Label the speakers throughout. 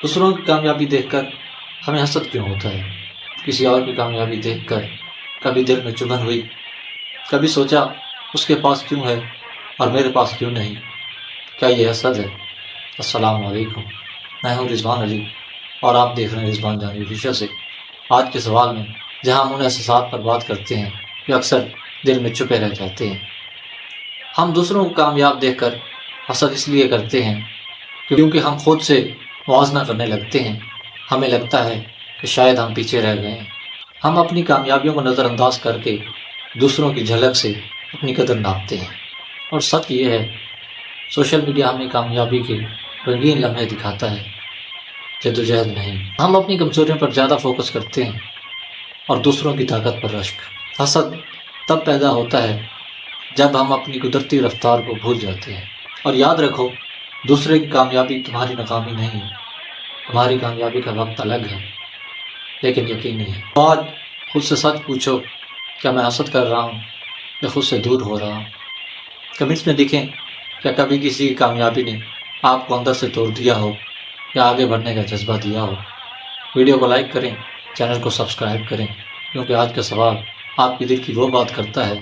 Speaker 1: دوسروں کی کامیابی دیکھ کر ہمیں حسد کیوں ہوتا ہے؟ کسی اور کی کامیابی دیکھ کر کبھی دل میں چبھن ہوئی؟ کبھی سوچا اس کے پاس کیوں ہے اور میرے پاس کیوں نہیں؟ کیا یہ حسد ہے؟ السلام علیکم، میں ہوں رضوان علی اور آپ دیکھ رہے ہیں رضوان جانی آفیشل سے۔ آج کے سوال میں جہاں ہم ان احساسات پر بات کرتے ہیں جو اکثر دل میں چھپے رہ جاتے ہیں۔ ہم دوسروں کو کامیاب دیکھ کر حسد اس لیے کرتے ہیں کیونکہ ہم خود سے موازنہ کرنے لگتے ہیں۔ ہمیں لگتا ہے کہ شاید ہم پیچھے رہ گئے ہیں۔ ہم اپنی کامیابیوں کو نظر انداز کر کے دوسروں کی جھلک سے اپنی قدر ناپتے ہیں۔ اور سچ یہ ہے، سوشل میڈیا ہمیں کامیابی کے رنگین لمحے دکھاتا ہے، جدوجہد نہیں۔ ہم اپنی کمزوریوں پر زیادہ فوکس کرتے ہیں اور دوسروں کی طاقت پر رشک۔ حسد تب پیدا ہوتا ہے جب ہم اپنی قدرتی رفتار کو بھول جاتے ہیں۔ اور یاد رکھو، دوسرے کی کامیابی تمہاری ناکامی نہیں ہے۔ تمہاری کامیابی کا وقت الگ ہے لیکن یقینی ہے۔ تو آج خود سے سچ پوچھو، کیا میں حسد کر رہا ہوں یا خود سے دور ہو رہا ہوں؟ کمنٹس میں لکھیں، کیا کبھی کسی کی کامیابی نے آپ کو اندر سے توڑ دیا ہو یا آگے بڑھنے کا جذبہ دیا ہو؟ ویڈیو کو لائک کریں، چینل کو سبسکرائب کریں، کیونکہ آج کا سوال آپ کے دل کی وہ بات کرتا ہے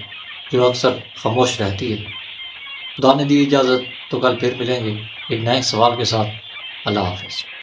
Speaker 1: جو اکثر خاموش رہتی ہے۔ خدا نے دی اجازت تو کل پھر ملیں گے ایک نئے سوال کے ساتھ۔ اللہ حافظ۔